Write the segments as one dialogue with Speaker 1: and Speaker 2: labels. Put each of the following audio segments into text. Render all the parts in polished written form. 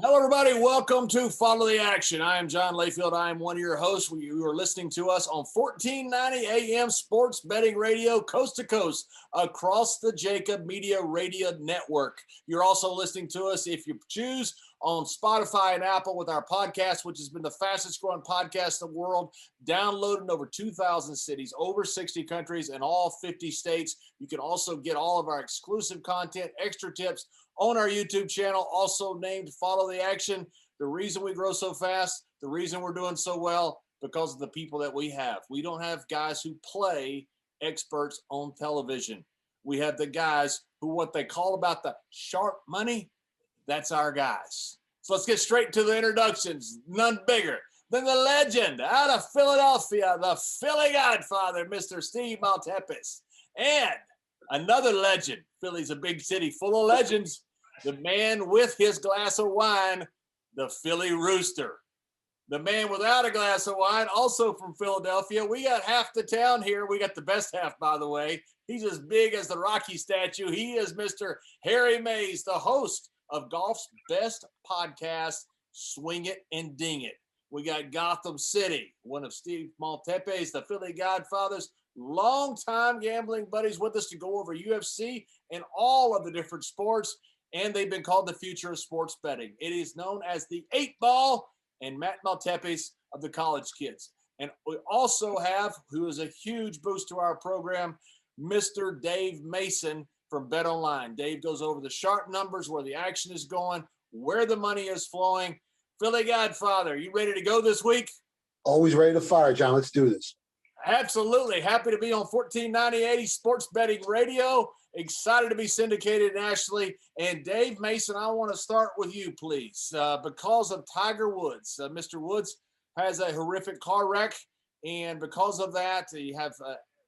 Speaker 1: Hello, everybody. Welcome to Follow the Action. I am John Layfield. I am one of your hosts. You are listening to us on 1490 AM Sports Betting Radio, coast to coast, across the Jacob Media Radio Network. You're also listening to us, if you choose, on Spotify and Apple with our podcast, which has been the fastest growing podcast in the world, downloaded in over 2,000 cities, over 60 countries, and all 50 states. You can also get all of our exclusive content, extra tips, on our YouTube channel, also named Follow the Action. The reason we grow so fast, the reason we're doing so well, because of the people that we have. We don't have guys who play experts on television. We have the guys who, what they call about the sharp money, that's our guys. So let's get straight to the introductions. None bigger than the legend out of Philadelphia, the Philly Godfather, Mr. Steve Maltepes. And another legend. Philly's a big city full of legends. The man with his glass of wine, the Philly Rooster. The man without a glass of wine, also from Philadelphia. We got half the town here. We got the best half, by the way. He's as big as the Rocky statue. He is Mr. Harry Mays, the host of golf's best podcast, Swing It and Ding It. We got Gotham City, one of Steve Maltepes, the Philly Godfathers, longtime gambling buddies with us to go over UFC and all of the different sports. And they've been called the future of sports betting. It is known as the 8-Ball and Matt Maltepes of the College Kids. And we also have, who is a huge boost to our program, Mr. Dave Mason from Bet Online. Dave goes over the sharp numbers, where the action is going, where the money is flowing. Philly Godfather, you ready to go this week?
Speaker 2: Always ready to fire, John. Let's do this.
Speaker 1: Absolutely. Happy to be on 1490 Sports Betting Radio. Excited to be syndicated nationally. And Dave Mason, I want to start with you, please. Because of Tiger Woods. Mr. Woods has a horrific car wreck. And because of that, you have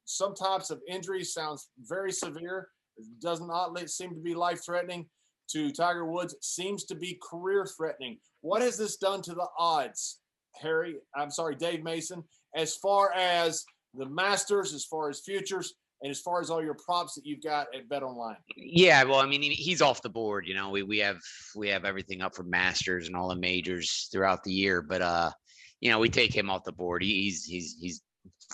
Speaker 1: some types of injuries. Sounds very severe. It does not seem to be life-threatening. To Tiger Woods, seems to be career-threatening. What has this done to the odds, Dave Mason, as far as the Masters, as far as futures, and as far as all your props that you've got at Bet Online?
Speaker 3: Yeah, well, I mean, he's off the board. You know, we have everything up for Masters and all the majors throughout the year, but we take him off the board. He's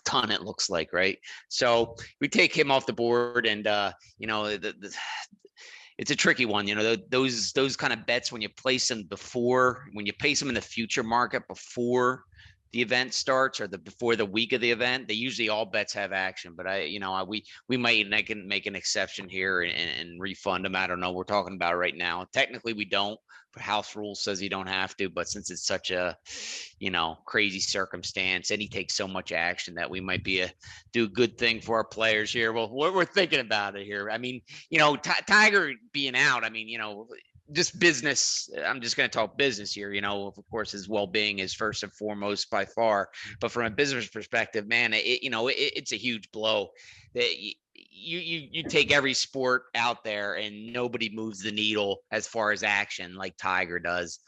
Speaker 3: ton, it looks like, right? So we take him off the board, and it's a tricky one. You know, those kind of bets, when you place them when you place them in the future market before the event starts, or before the week of the event, they usually all bets have action. But we might make an exception here and refund them. I don't know. We're talking about it right now. Technically, we don't. But house rules says you don't have to. But since it's such a crazy circumstance, and he takes so much action, that we might do a good thing for our players here. Well, we're thinking about it here. I mean, Tiger being out. I mean, just business. I'm just going to talk business here. Of course, his well-being is first and foremost by far. But from a business perspective, man, it's a huge blow. That you take every sport out there, and nobody moves the needle as far as action like Tiger does.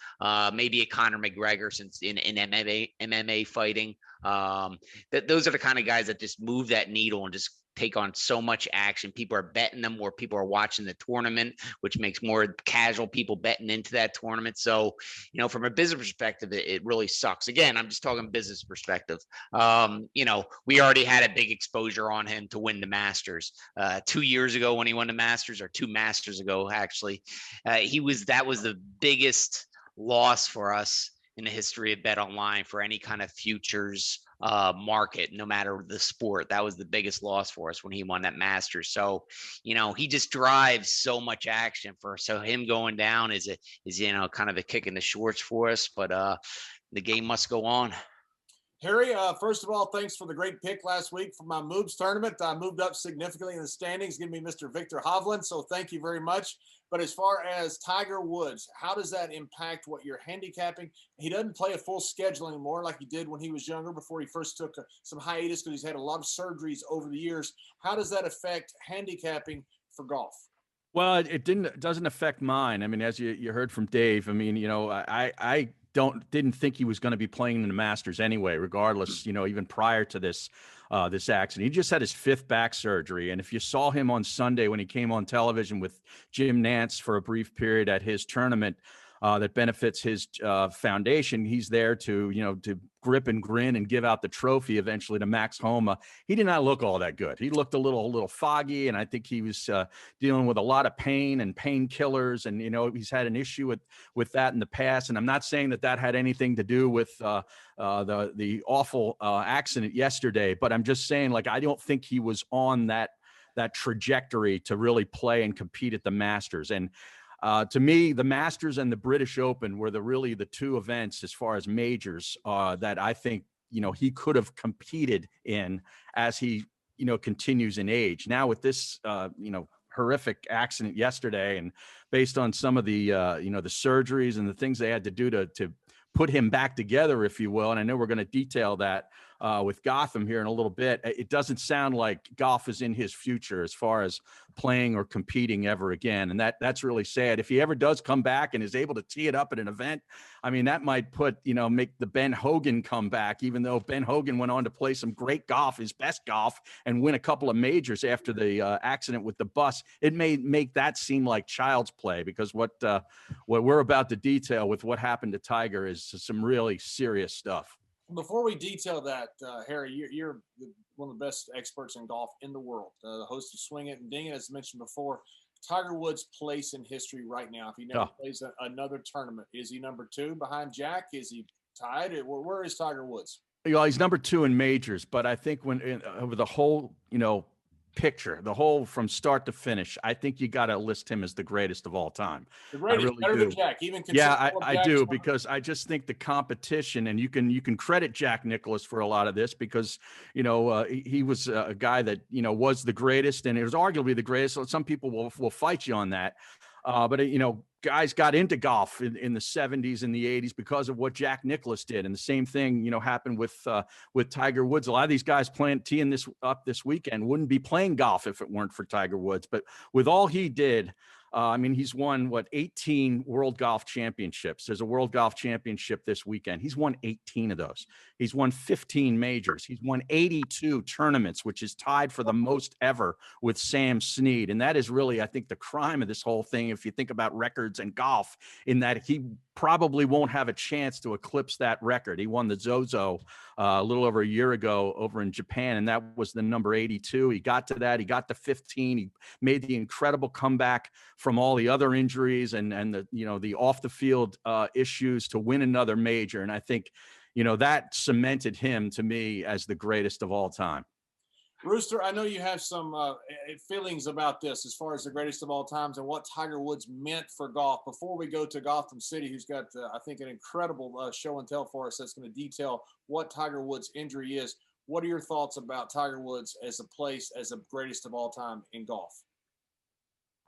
Speaker 3: Maybe a Conor McGregor, since in MMA fighting. Those are the kind of guys that just move that needle and just take on so much action. People are betting them, or people are watching the tournament, which makes more casual people betting into that tournament. So, from a business perspective, it really sucks. Again, I'm just talking business perspective. We already had a big exposure on him to win the Masters 2 years ago when he won the Masters, or 2 Masters ago, actually. That was the biggest loss for us in the history of Bet Online for any kind of futures market, no matter the sport. That was the biggest loss for us when he won that Masters. So, he just drives so much action so him going down is kind of a kick in the shorts for us, but the game must go on.
Speaker 1: Harry, first of all, thanks for the great pick last week for my moves tournament. I moved up significantly in the standings, giving me Mr. Victor Hovland, so thank you very much. But as far as Tiger Woods, how does that impact what you're handicapping? He doesn't play a full schedule anymore like he did when he was younger, before he first took some hiatus, because he's had a lot of surgeries over the years. How does that affect handicapping for golf?
Speaker 4: Well, it doesn't affect mine. I mean, as you heard from Dave, I mean, I didn't think he was going to be playing in the Masters anyway, regardless, even prior to this accident. He just had his 5th back surgery. And if you saw him on Sunday when he came on television with Jim Nantz for a brief period at his tournament, that benefits his foundation. He's there to, to grip and grin and give out the trophy eventually to Max Homa. He did not look all that good. He looked a little foggy, and I think he was dealing with a lot of pain and painkillers. And, he's had an issue with that in the past. And I'm not saying that had anything to do with the awful accident yesterday, but I'm just saying, I don't think he was on that trajectory to really play and compete at the Masters. And to me, the Masters and the British Open were really the two events as far as majors that I think, he could have competed in as he, continues in age. Now with this, horrific accident yesterday, and based on some of the, the surgeries and the things they had to do to put him back together, if you will. And I know we're going to detail that with Gotham here in a little bit. It doesn't sound like golf is in his future as far as playing or competing ever again. And that's really sad. If he ever does come back and is able to tee it up at an event, I mean, that might make the Ben Hogan come back, even though Ben Hogan went on to play some great golf, his best golf, and win a couple of majors after the accident with the bus. It may make that seem like child's play, because what we're about to detail with what happened to Tiger is some really serious stuff.
Speaker 1: Before we detail that, Harry, you're one of the best experts in golf in the world, the host of Swing It and Ding It, as mentioned before. Tiger Woods' place in history right now, if he never plays another tournament, is he number 2 behind Jack? Is he tied? Where is Tiger Woods?
Speaker 4: He's number 2 in majors, but I think over the whole, picture, the whole from start to finish, I think you got to list him as the greatest of all time.
Speaker 1: The greatest, really better than Jack, even
Speaker 4: I do, because I just think the competition, and you can credit Jack Nicklaus for a lot of this, because he was a guy that was the greatest, and it was arguably the greatest. So some people will fight you on that. But guys got into golf in the 70s and the 80s because of what Jack Nicklaus did. And the same thing, happened with Tiger Woods. A lot of these guys teeing this up this weekend wouldn't be playing golf if it weren't for Tiger Woods. But with all he did, he's won 18 World Golf Championships. There's a World Golf Championship this weekend. He's won 18 of those. He's won 15 majors. He's won 82 tournaments, which is tied for the most ever with Sam Snead. And that is really, I think, the crime of this whole thing, if you think about records in golf, in that he probably won't have a chance to eclipse that record. He won the Zozo a little over a year ago over in Japan, and that was the number 82. He got to that. He got to 15. He made the incredible comeback from all the other injuries and the off the field issues to win another major. And I think, that cemented him to me as the greatest of all time.
Speaker 1: Rooster, I know you have some feelings about this as far as the greatest of all times and what Tiger Woods meant for golf. Before we go to Gotham City, who's got, I think, an incredible show and tell for us that's going to detail what Tiger Woods' injury is, what are your thoughts about Tiger Woods as a place, as the greatest of all time in golf?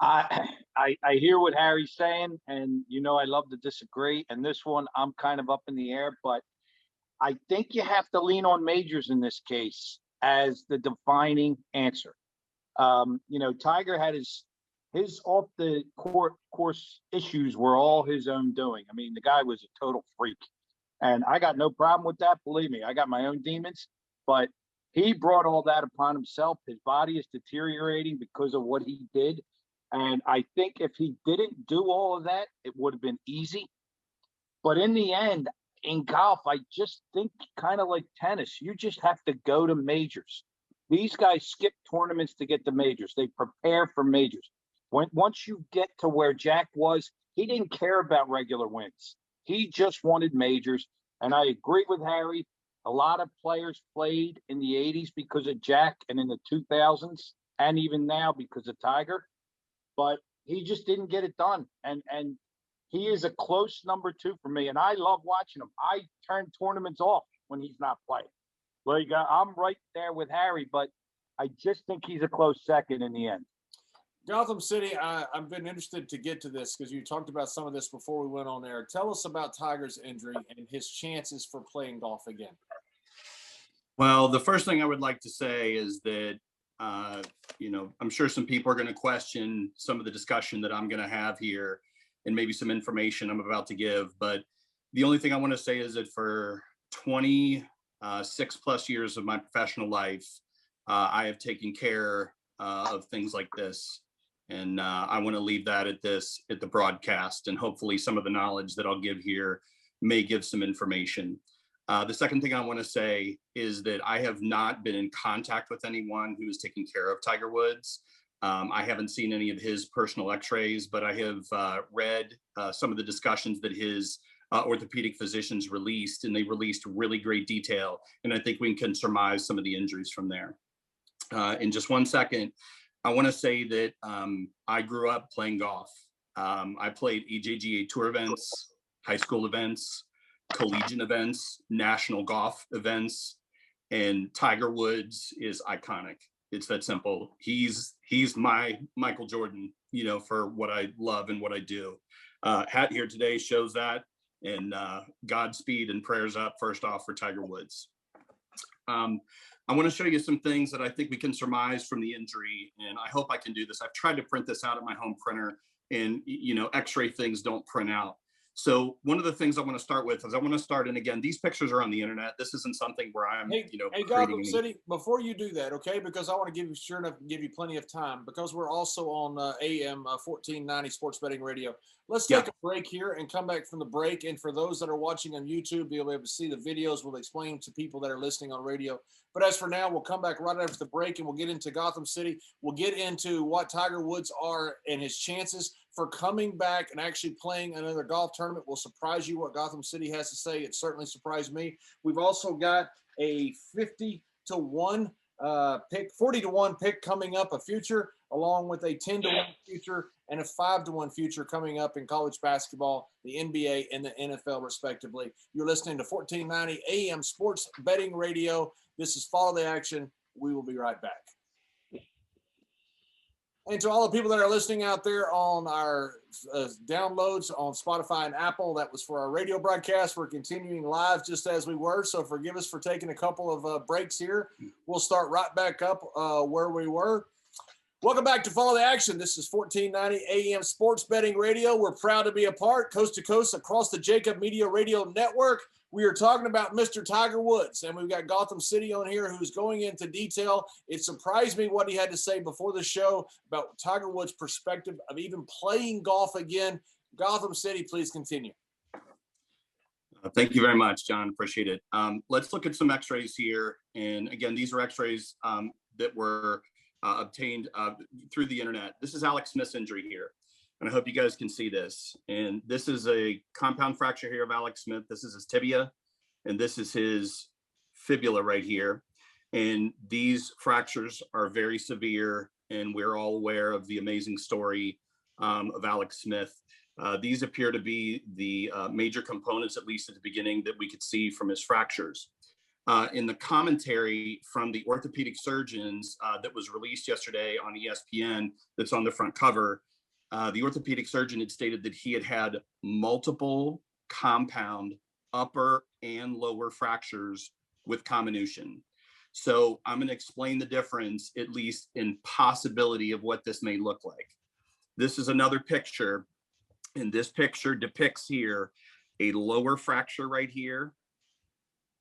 Speaker 5: I hear what Harry's saying, and I love to disagree. And this one, I'm kind of up in the air, but I think you have to lean on majors in this case as the defining answer. Tiger had his off the course issues were all his own doing. I mean, the guy was a total freak, and I got no problem with that. Believe me, I got my own demons, but he brought all that upon himself. His body is deteriorating because of what he did. And I think if he didn't do all of that, it would have been easy. But in the end, in golf, I just think kind of like tennis, you just have to go to majors. These guys skip tournaments to get to majors. They prepare for majors. Once you get to where Jack was, he didn't care about regular wins. He just wanted majors. And I agree with Harry. A lot of players played in the 80s because of Jack, and in the 2000s, and even now because of Tiger. But he just didn't get it done. And he is a close number 2 for me. And I love watching him. I turn tournaments off when he's not playing. I'm right there with Harry, but I just think he's a close second in the end.
Speaker 1: Gotham City, I've been interested to get to this because you talked about some of this before we went on air. Tell us about Tiger's injury and his chances for playing golf again.
Speaker 6: Well, the first thing I would like to say is that, I'm sure some people are going to question some of the discussion that I'm going to have here and maybe some information I'm about to give. But the only thing I want to say is that for 26 plus years of my professional life, I have taken care of things like this. And I want to leave that at the broadcast, and hopefully some of the knowledge that I'll give here may give some information. The second thing I want to say is that I have not been in contact with anyone who is taking care of Tiger Woods. I haven't seen any of his personal x-rays, but I have read some of the discussions that his orthopedic physicians released, and they released really great detail. And I think we can surmise some of the injuries from there. In just one second, I want to say that I grew up playing golf. I played EJGA tour events, high school events, collegiate events, national golf events, and Tiger Woods is iconic. It's that simple. He's my Michael Jordan, you know, for what I love and what I do. Hat here today shows that, and Godspeed and prayers up first off for Tiger Woods. I want to show you some things that I think we can surmise from the injury, and I hope I can do this. I've tried to print this out at my home printer, and you know, x-ray things don't print out. So one of the things I want to start with is and again, these pictures are on the internet. This isn't something where I'm,
Speaker 1: hey, Gotham City, before you do that, okay, because I want to give you plenty of time, because we're also on AM 1490 Sports Betting Radio. Let's take a break here and come back from the break. And for those that are watching on YouTube, you'll be able to see the videos. We'll explain to people that are listening on radio. But as for now, we'll come back right after the break, and we'll get into Gotham City. We'll get into what Tiger Woods are and his chances for coming back and actually playing another golf tournament. Will surprise you what Gotham City has to say. It certainly surprised me. We've also got a 50-1 pick, 40-1 pick coming up, a future, along with a 10-1 future and a 5-1 future coming up in college basketball, the NBA, and the NFL, respectively. You're listening to 1490 AM Sports Betting Radio. This is Follow the Action. We will be right back. And to all the people that are listening out there on our downloads on Spotify and Apple, that was for our radio broadcast. We're continuing live just as we were, so forgive us for taking a couple of breaks here. We'll start right back up where we were. Welcome back to Follow the Action. This is 1490 AM Sports Betting Radio. We're proud to be a part, coast to coast, across the Jacob Media Radio Network. We are talking about Mr. Tiger Woods, and we've got Gotham City on here who's going into detail. It surprised me what he had to say before the show about Tiger Woods' perspective of even playing golf again. Gotham City, please continue.
Speaker 6: Thank you very much, John. Appreciate it. Let's look at some x-rays here. And again, these are x-rays that were obtained through the internet. This is Alex Smith's injury here, and I hope you guys can see this. And this is a compound fracture here of Alex Smith. This is his tibia, and this is his fibula right here. And these fractures are very severe, and we're all aware of the amazing story of Alex Smith. These appear to be the major components, at least at the beginning, that we could see from his fractures. In the commentary from the orthopedic surgeons that was released yesterday on ESPN, that's on the front cover, the orthopedic surgeon had stated that he had multiple compound upper and lower fractures with comminution. So I'm going to explain the difference, at least in possibility, of what this may look like. This is another picture, and this picture depicts here a lower fracture right here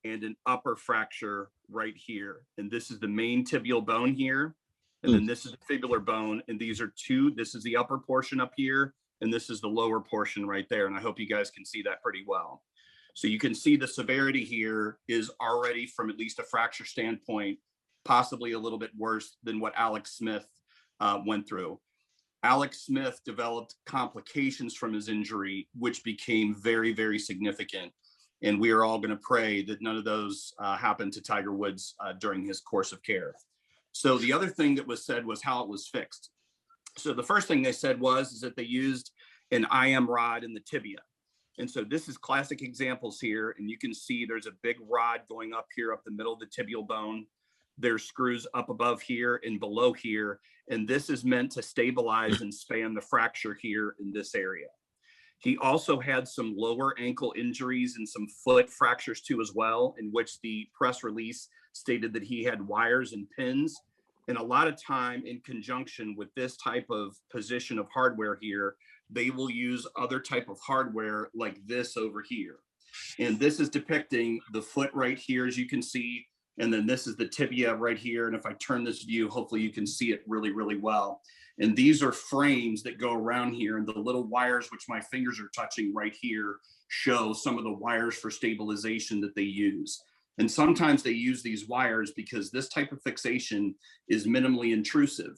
Speaker 6: and an upper fracture right here. And this is the main tibial bone here. And then this is the fibular bone. And these are this is the upper portion up here, and this is the lower portion right there. And I hope you guys can see that pretty well. So you can see the severity here is already, from at least a fracture standpoint, possibly a little bit worse than what Alex Smith went through. Alex Smith developed complications from his injury, which became very, very significant. And we are all going to pray that none of those happen to Tiger Woods during his course of care. So the other thing that was said was how it was fixed. So the first thing they said is that they used an IM rod in the tibia. And so this is classic examples here. And you can see there's a big rod going up here, up the middle of the tibial bone. There's screws up above here and below here. And this is meant to stabilize and span the fracture here in this area. He also had some lower ankle injuries and some foot fractures too as well, in which the press release stated that he had wires and pins. And a lot of time, in conjunction with this type of position of hardware here, they will use other type of hardware like this over here. And this is depicting the foot right here, as you can see. And then this is the tibia right here. And if I turn this view, hopefully you can see it really, really well. And these are frames that go around here, and the little wires, which my fingers are touching right here, show some of the wires for stabilization that they use. And sometimes they use these wires because this type of fixation is minimally intrusive.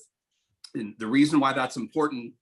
Speaker 6: And the reason why that's important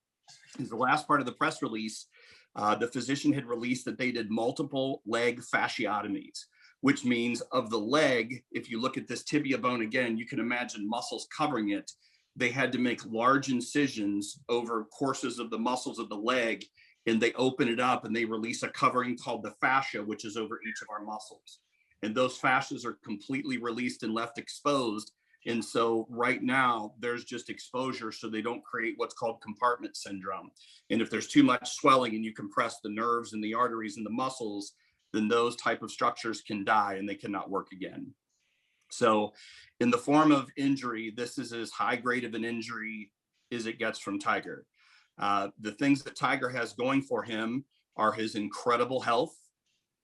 Speaker 6: is the last part of the press release, the physician had released that they did multiple leg fasciotomies, which means of the leg, if you look at this tibia bone again, you can imagine muscles covering it. They had to make large incisions over courses of the muscles of the leg, and they open it up and they release a covering called the fascia, which is over each of our muscles. And those fascias are completely released and left exposed. And so right now there's just exposure so they don't create what's called compartment syndrome. And if there's too much swelling and you compress the nerves and the arteries and the muscles, then those type of structures can die and they cannot work again. So in the form of injury, this is as high grade of an injury as it gets from Tiger. The things that Tiger has going for him are his incredible health,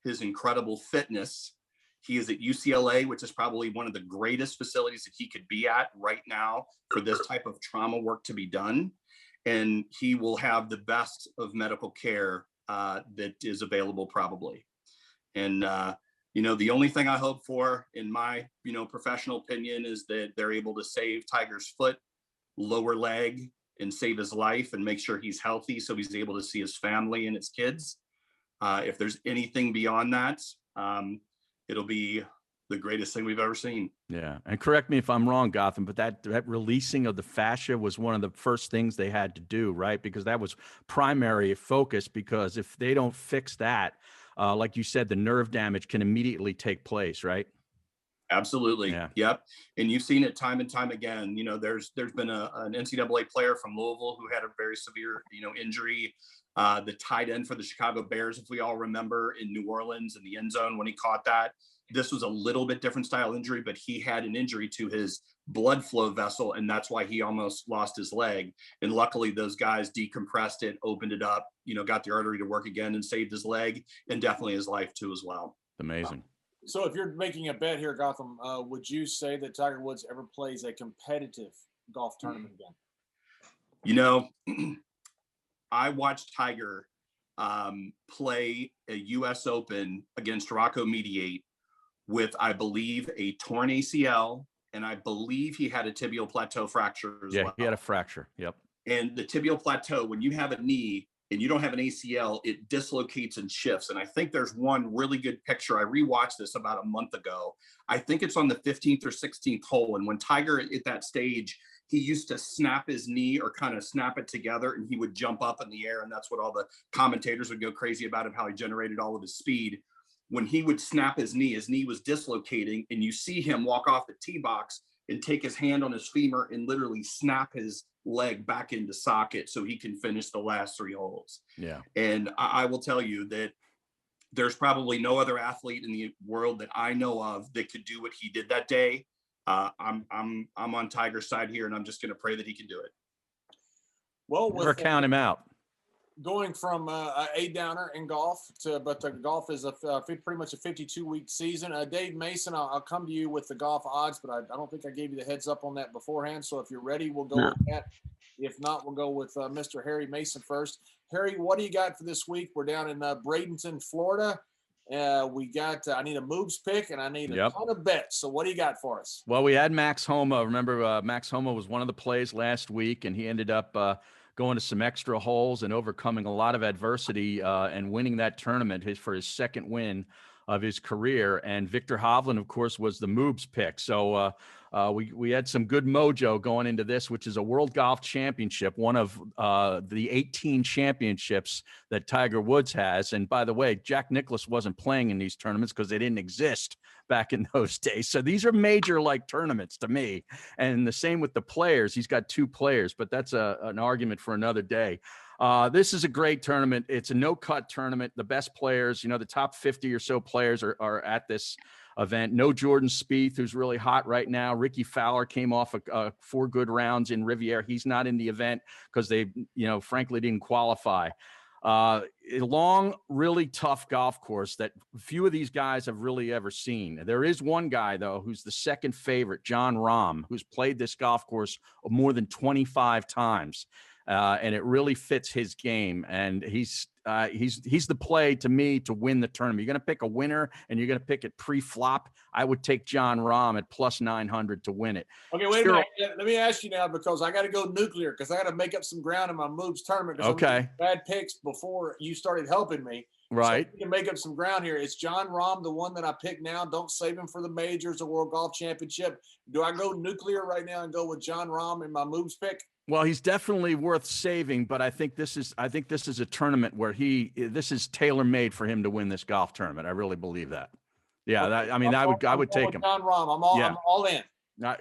Speaker 6: his incredible fitness. He is at UCLA, which is probably one of the greatest facilities that he could be at right now for this type of trauma work to be done. And he will have the best of medical care that is available probably. And, the only thing I hope for in my, professional opinion is that they're able to save Tiger's foot, lower leg, and save his life and make sure he's healthy so he's able to see his family and his kids. If there's anything beyond that, it'll be the greatest thing we've ever seen.
Speaker 4: Yeah. And correct me if I'm wrong, Gotham, but that releasing of the fascia was one of the first things they had to do, right? Because that was primary focus, because if they don't fix that, like you said, the nerve damage can immediately take place, right?
Speaker 6: Absolutely.
Speaker 4: Yeah.
Speaker 6: Yep. And you've seen it time and time again. There's been an NCAA player from Louisville who had a very severe, injury. The tight end for the Chicago Bears, if we all remember, in New Orleans in the end zone when he caught that. This was a little bit different style injury, but he had an injury to his blood flow vessel, and that's why he almost lost his leg. And luckily, those guys decompressed it, opened it up, got the artery to work again and saved his leg and definitely his life too as well.
Speaker 4: Amazing.
Speaker 1: So if you're making a bet here, Gotham, would you say that Tiger Woods ever plays a competitive golf tournament again?
Speaker 6: I watched Tiger play a U.S. Open against Rocco Mediate with, I believe, a torn ACL, and I believe he had a tibial plateau fracture as well. Yeah,
Speaker 4: he had a fracture. Yep.
Speaker 6: And the tibial plateau, when you have a knee and you don't have an ACL, it dislocates and shifts. And I think there's one really good picture. I rewatched this about a month ago. I think it's on the 15th or 16th hole. And when Tiger at that stage, he used to snap his knee or kind of snap it together, and he would jump up in the air. And that's what all the commentators would go crazy about, of how he generated all of his speed. When he would snap his knee was dislocating, and you see him walk off the tee box and take his hand on his femur and literally snap his leg back into socket so he can finish the last 3 holes.
Speaker 4: Yeah.
Speaker 6: And I will tell you that there's probably no other athlete in the world that I know of that could do what he did that day. I'm on Tiger's side here, and I'm just going to pray that he can do it.
Speaker 1: Well,
Speaker 4: never count him out.
Speaker 1: Going from a downer in golf but the golf is pretty much a 52-week season. Dave Mason, I'll come to you with the golf odds, but I don't think I gave you the heads up on that beforehand. So if you're ready, we'll go with that. If not, we'll go with Mr. Harry Mason first. Harry, what do you got for this week? We're down in Bradenton, Florida. I need a moves pick, and I need a ton of bets. So what do you got for us?
Speaker 4: Well, we had Max Homa. Remember, Max Homa was one of the plays last week, and he ended up going to some extra holes and overcoming a lot of adversity and winning that tournament for his second win of his career. And Victor Hovland, of course, was the moves pick. So we had some good mojo going into this, which is a World Golf Championship, one of the 18 championships that Tiger Woods has. And by the way, Jack Nicklaus wasn't playing in these tournaments because they didn't exist back in those days. So these are major tournaments to me. And the same with the players. He's got 2 players, but that's an argument for another day. This is a great tournament. It's a no-cut tournament. The best players, the top 50 or so players are at this event. No Jordan Spieth, who's really hot right now. Ricky Fowler came off 4 good rounds in Riviera. He's not in the event because they, frankly didn't qualify. A long, really tough golf course that few of these guys have really ever seen. There is one guy, though, who's the second favorite, John Rahm, who's played this golf course more than 25 times. And it really fits his game. And he's the play to me to win the tournament. You're going to pick a winner and you're going to pick it pre-flop. I would take John Rahm at plus 900 to win it.
Speaker 1: Okay, wait a minute. Let me ask you now, because I got to go nuclear because I got to make up some ground in my moves tournament.
Speaker 4: Okay.
Speaker 1: Bad picks before you started helping me.
Speaker 4: Right.
Speaker 1: So to make up some ground here. Is John Rahm the one that I pick now? Don't save him for the majors or World Golf Championship. Do I go nuclear right now and go with John Rahm in my moves pick?
Speaker 4: Well, he's definitely worth saving, but I think this is a tournament where this is tailor-made for him to win this golf tournament. I really believe that. Yeah,
Speaker 1: okay.
Speaker 4: I would take him.
Speaker 1: John Rahm. I'm all in.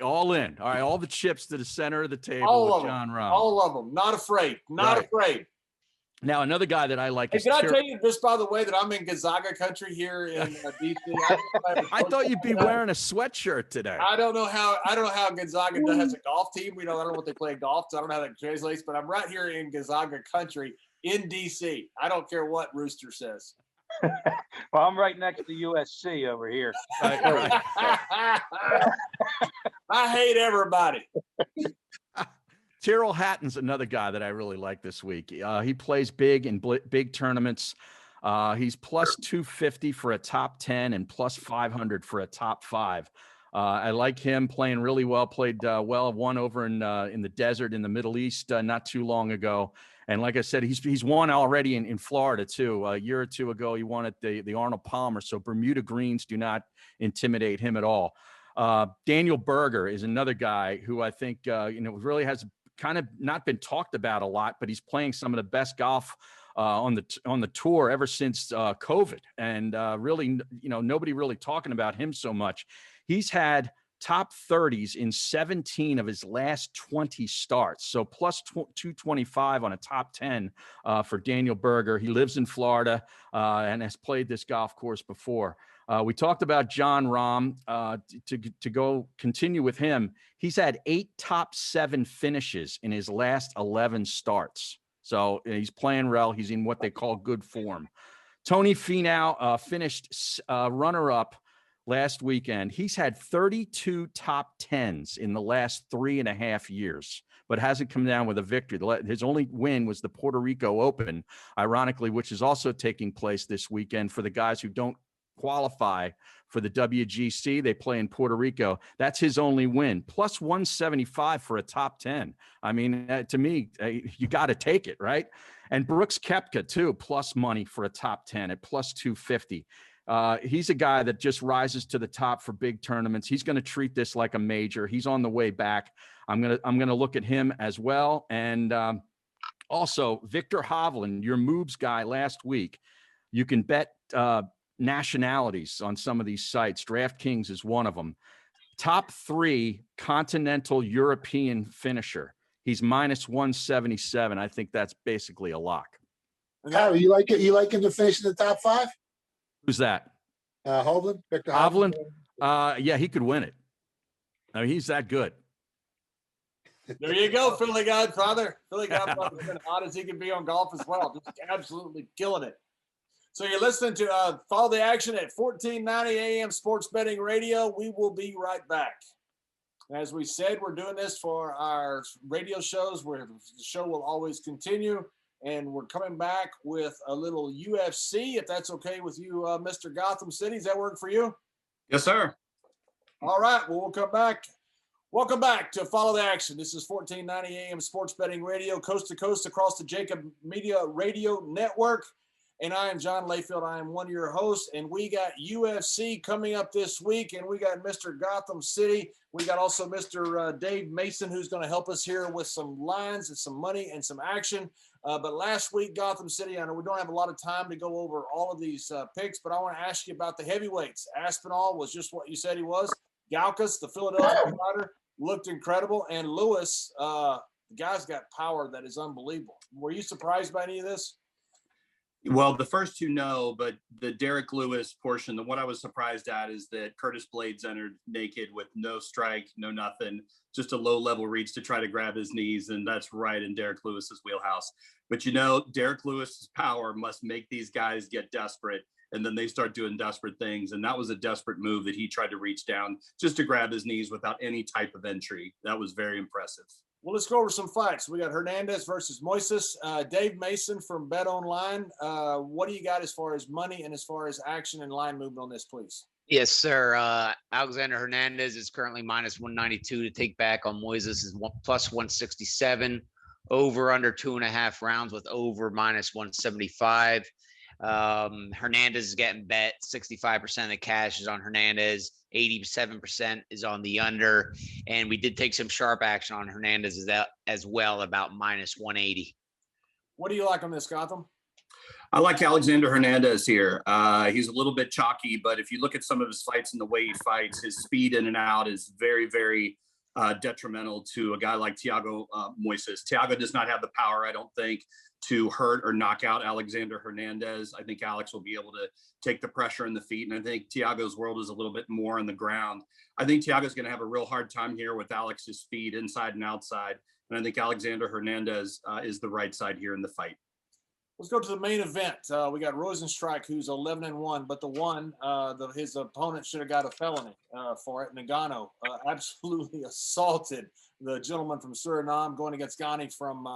Speaker 4: All in. All right, all the chips to the center of the table
Speaker 1: all
Speaker 4: with
Speaker 1: of
Speaker 4: John
Speaker 1: them.
Speaker 4: Rahm.
Speaker 1: All of them. Not afraid. Not afraid.
Speaker 4: Now, another guy that I like is
Speaker 1: Can I tell you just by the way that I'm in Gonzaga country here in DC?
Speaker 4: I thought you'd be wearing a sweatshirt today.
Speaker 1: I don't know how Gonzaga has a golf team. I don't know what they play golf, so I don't know how that translates, but I'm right here in Gonzaga country in DC. I don't care what Rooster says.
Speaker 5: Well, I'm right next to USC over here.
Speaker 1: I hate everybody.
Speaker 4: Terrell Hatton's another guy that I really like this week. He plays big in big tournaments. He's plus 250 for a top 10 and plus 500 for a top 5. I like him playing really well, played well, won over in the desert in the Middle East not too long ago. And like I said, he's won already in Florida too. A year or two ago, he won at the Arnold Palmer. So Bermuda greens do not intimidate him at all. Daniel Berger is another guy who I think, really has kind of not been talked about a lot, but he's playing some of the best golf on the tour ever since COVID. And really, nobody really talking about him so much. He's had top 30s in 17 of his last 20 starts. So plus 225 on a top 10 for Daniel Berger. He lives in Florida and has played this golf course before. We talked about John Rahm. To go continue with him, he's had 8 top 7 finishes in his last 11 starts. So he's playing well. He's in what they call good form. Tony Finau finished runner-up last weekend. He's had 32 top 10s in the last 3.5 years, but hasn't come down with a victory. His only win was the Puerto Rico Open, ironically, which is also taking place this weekend for the guys who don't qualify for the WGC. They play in Puerto Rico. That's his only win, plus 175 for a top 10. I mean, to me, you got to take it, right? And Brooks Koepka too, plus money for a top 10 at plus 250. He's a guy that just rises to the top for big tournaments. He's going to treat this like a major. He's on the way back. I'm going to look at him as well. And also Victor Hovland, your moves guy last week. You can bet nationalities on some of these sites. DraftKings is one of them. Top 3 continental European finisher. He's minus 177. I think that's basically a lock.
Speaker 2: Harry, you like it? You like him to finish in the top 5?
Speaker 4: Who's that?
Speaker 2: Hovland, Victor
Speaker 4: Hovland. Yeah, he could win it. I mean, he's that good.
Speaker 1: There you go, Philly Godfather. Philly Godfather's been hot as he can be on golf as well. Just absolutely killing it. So you're listening to Follow the Action at 1490 AM Sports Betting Radio. We will be right back. As we said, we're doing this for our radio shows where the show will always continue. And we're coming back with a little UFC, if that's okay with you, Mr. Gotham City. Does that work for you?
Speaker 6: Yes, sir.
Speaker 1: All right. Well, we'll come back. Welcome back to Follow the Action. This is 1490 AM Sports Betting Radio, coast to coast across the Jacob Media Radio Network. And I am John Layfield. I am one of your hosts. And we got UFC coming up this week. And we got Mr. Gotham City. We got also Mr. Dave Mason, who's going to help us here with some lines and some money and some action. But last week, Gotham City, I know we don't have a lot of time to go over all of these picks, but I want to ask you about the heavyweights. Aspinall was just what you said he was. Galkas, the Philadelphia fighter, looked incredible. And Lewis, the guy's got power that is unbelievable. Were you surprised by any of this?
Speaker 6: Well, the first two, no, but the Derek Lewis portion, the one I was surprised at is that Curtis Blades entered naked with no strike, no nothing, just a low level reach to try to grab his knees. And that's right in Derek Lewis's wheelhouse. But Derek Lewis's power must make these guys get desperate. And then they start doing desperate things. And that was a desperate move that he tried to reach down just to grab his knees without any type of entry. That was very impressive.
Speaker 1: Well, let's go over some fights. We got Hernandez versus Moises. Dave Mason from Bet Online. What do you got as far as money and as far as action and line movement on this, please?
Speaker 3: Yes, sir. Alexander Hernandez is currently minus 192 to take back on Moises is plus 167. Over under 2.5 rounds with over minus 175. Hernandez is getting bet. 65% of the cash is on Hernandez. 87% is on the under. And we did take some sharp action on Hernandez as well, about minus 180.
Speaker 1: What do you like on this, Gotham?
Speaker 6: I like Alexander Hernandez here. He's a little bit chalky, but if you look at some of his fights and the way he fights, his speed in and out is very, very detrimental to a guy like Thiago Moises. Thiago does not have the power, I don't think, to hurt or knock out Alexander Hernandez. I think Alex will be able to take the pressure in the feet, and I think Thiago's world is a little bit more on the ground. I think Thiago's going to have a real hard time here with Alex's speed inside and outside, and I think Alexander Hernandez is the right side here in the fight.
Speaker 1: Let's go to the main event. We got Rosenstrike, who's 11-1, but his opponent should have got a felony for it. Nagano absolutely assaulted the gentleman from Suriname, going against Ghani from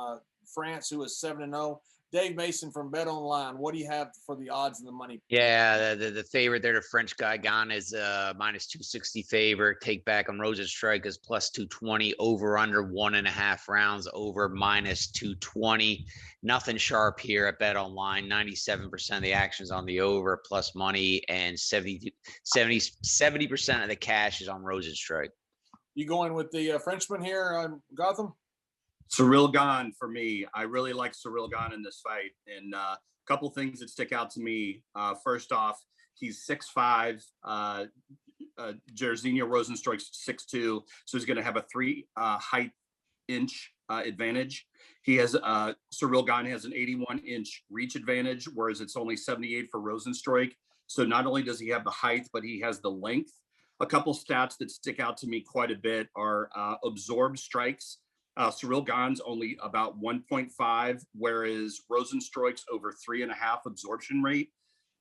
Speaker 1: France, who is 7-0. Dave Mason from Bet Online. What do you have for the odds and the money?
Speaker 3: Yeah, the favorite there, the French guy, Ghana is minus 260 favorite. Take back on Rosenstrike is plus 220. Over under 1.5 rounds. Over minus 220. Nothing sharp here at Bet Online. 97% of the actions on the over plus money, and 70% of the cash is on Rosenstrike.
Speaker 1: You going with the Frenchman here, Gotham?
Speaker 6: Cyril Gane for me. I really like Cyril Gane in this fight. And a couple things that stick out to me. First off, he's 6'5". Jairzinho Rosenstrike's 6'2", so he's going to have a 3 height inch advantage. He has Cyril Gane has an 81-inch reach advantage, whereas it's only 78 for Rosenstrike. So not only does he have the height, but he has the length. A couple stats that stick out to me quite a bit are absorbed strikes. Cyril Gane's only about 1.5, whereas Rosenstrike's over 3.5 absorption rate.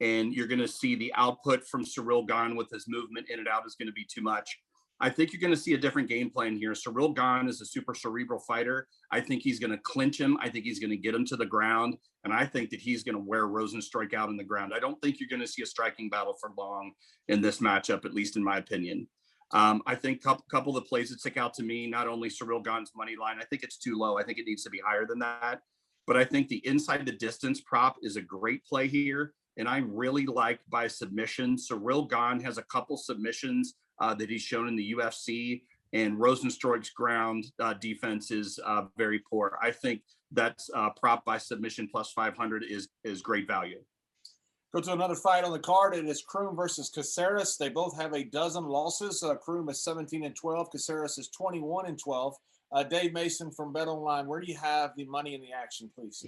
Speaker 6: And you're going to see the output from Cyril Gane with his movement in and out is going to be too much. I think you're going to see a different game plan here. Cyril Gane is a super cerebral fighter. I think he's going to clinch him. I think he's going to get him to the ground. And I think that he's going to wear Rosenstrike out on the ground. I don't think you're going to see a striking battle for long in this matchup, at least in my opinion. I think a couple of the plays that stick out to me, not only Cyril Gane's money line, I think it's too low. I think it needs to be higher than that. But I think the inside the distance prop is a great play here. And I really like by submission. Cyril Gane has a couple submissions that he's shown in the UFC, and Rosenstrike's ground defense is very poor. I think that's prop by submission plus 500 is great value.
Speaker 1: Go to another fight on the card. It is Croon versus Caceres. They both have a dozen losses. Croon is 17-12. Caceres is 21-12. Dave Mason from Bet Online. Where do you have the money in the action, please?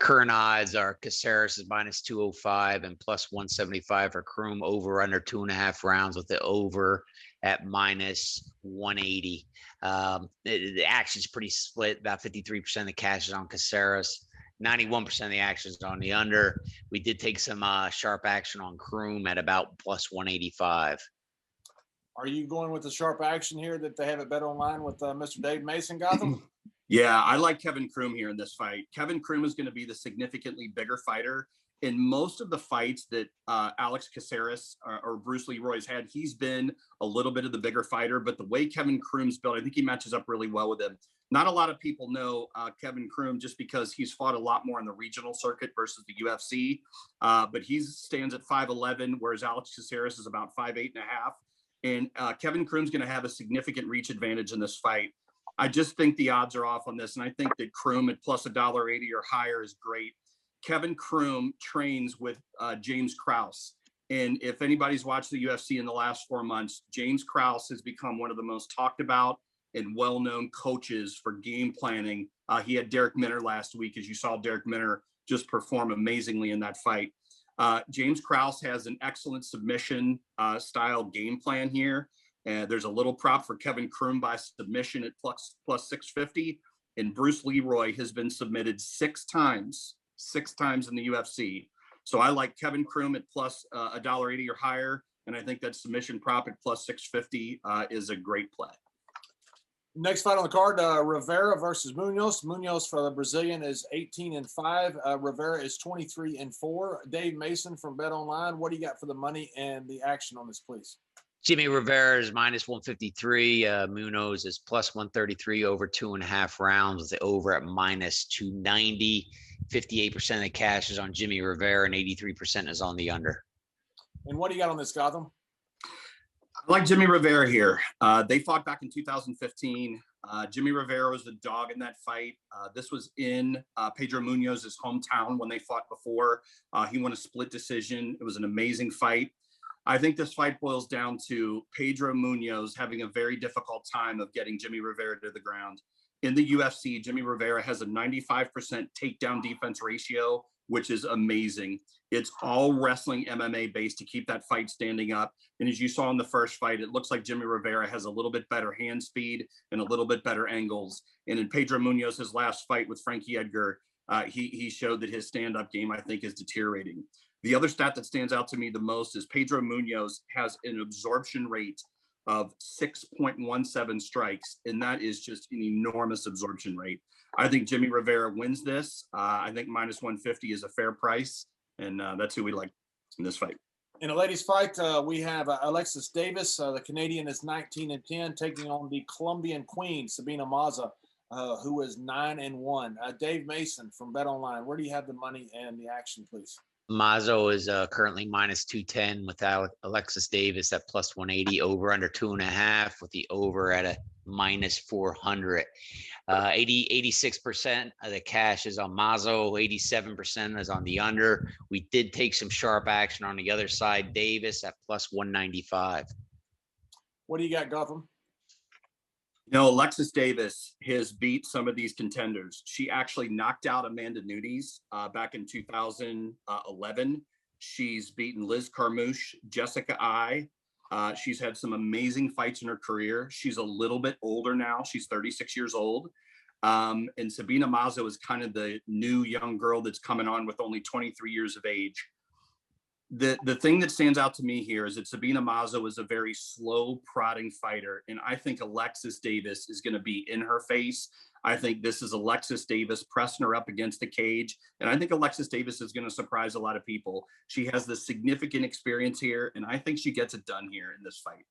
Speaker 3: Current odds are Caceres is minus 205 and plus 175 for Croon. Over under 2.5 rounds with the over at minus 180. The action's pretty split. About 53% of the cash is on Caceres. 91% of the action is on the under. We did take some sharp action on Croon at about plus 185.
Speaker 1: Are you going with the sharp action here that they have at Bet Online with Mr. Dave Mason, Gotham?
Speaker 6: Yeah, I like Kevin Croon here in this fight. Kevin Croon is going to be the significantly bigger fighter. In most of the fights that Alex Caceres or Bruce Leroy's had, he's been a little bit of the bigger fighter. But the way Kevin Croon's built, I think he matches up really well with him. Not a lot of people know Kevin Croon just because he's fought a lot more in the regional circuit versus the UFC. But he stands at 5'11", whereas Alex Caceres is about 5'8.5". And Kevin Croon's going to have a significant reach advantage in this fight. I just think the odds are off on this. And I think that Croon at plus $1.80 or higher is great. Kevin Croon trains with James Krause. And if anybody's watched the UFC in the last 4 months, James Krause has become one of the most talked about and well-known coaches for game planning. He had Derek Minner last week. As you saw, Derek Minner just perform amazingly in that fight. James Krause has an excellent submission style game plan here. There's a little prop for Kevin Croon by submission at plus 650. And Bruce Leroy has been submitted six times in the UFC. So I like Kevin Croon at plus $1.80 or higher. And I think that submission prop at plus 650 is a great play.
Speaker 1: Next fight on the card, Rivera versus Munoz. Munoz for the Brazilian is 18-5. Rivera is 23-4. Dave Mason from Bet Online. What do you got for the money and the action on this, please?
Speaker 3: Jimmy Rivera is minus 153. Munoz is plus 133 over 2.5 rounds with the over at minus 290. 58% of the cash is on Jimmy Rivera and 83% is on the under.
Speaker 1: And what do you got on this, Gotham?
Speaker 6: I like Jimmy Rivera here. They fought back in 2015. Jimmy Rivera was the dog in that fight. This was in Pedro Munoz's hometown when they fought before. He won a split decision. It was an amazing fight. I think this fight boils down to Pedro Munoz having a very difficult time of getting Jimmy Rivera to the ground. In the UFC, Jimmy Rivera has a 95% takedown defense ratio, which is amazing. It's all wrestling MMA based to keep that fight standing up. And as you saw in the first fight, it looks like Jimmy Rivera has a little bit better hand speed and a little bit better angles. And in Pedro Munoz's last fight with Frankie Edgar, he showed that his stand-up game, I think, is deteriorating. The other stat that stands out to me the most is Pedro Munoz has an absorption rate of 6.17 strikes, and that is just an enormous absorption rate. I think Jimmy Rivera wins this. I think minus 150 is a fair price, and that's who we like in this fight.
Speaker 1: In the ladies' fight, we have Alexis Davis. The Canadian is 19-10, taking on the Colombian queen, Sabina Maza, who is 9-1. Dave Mason from Bet Online. Where do you have the money and the action, please?
Speaker 3: Mazo is currently minus 210 without Alexis Davis at plus 180, over under 2.5 with the over at a minus 400. 86% of the cash is on Mazo, 87% is on the under. We did take some sharp action on the other side. Davis at plus 195.
Speaker 1: What do you got, Gotham?
Speaker 6: You know, Alexis Davis has beat some of these contenders. She actually knocked out Amanda Nunes back in 2011. She's beaten Liz Carmouche, Jessica Ai. She's had some amazing fights in her career. She's a little bit older now. She's 36 years old. And Sabina Mazo is kind of the new young girl that's coming on with only 23 years of age. The thing that stands out to me here is that Sabina Mazo is a very slow prodding fighter. And I think Alexis Davis is going to be in her face. I think this is Alexis Davis pressing her up against the cage. And I think Alexis Davis is going to surprise a lot of people. She has the significant experience here, and I think she gets it done here in this fight.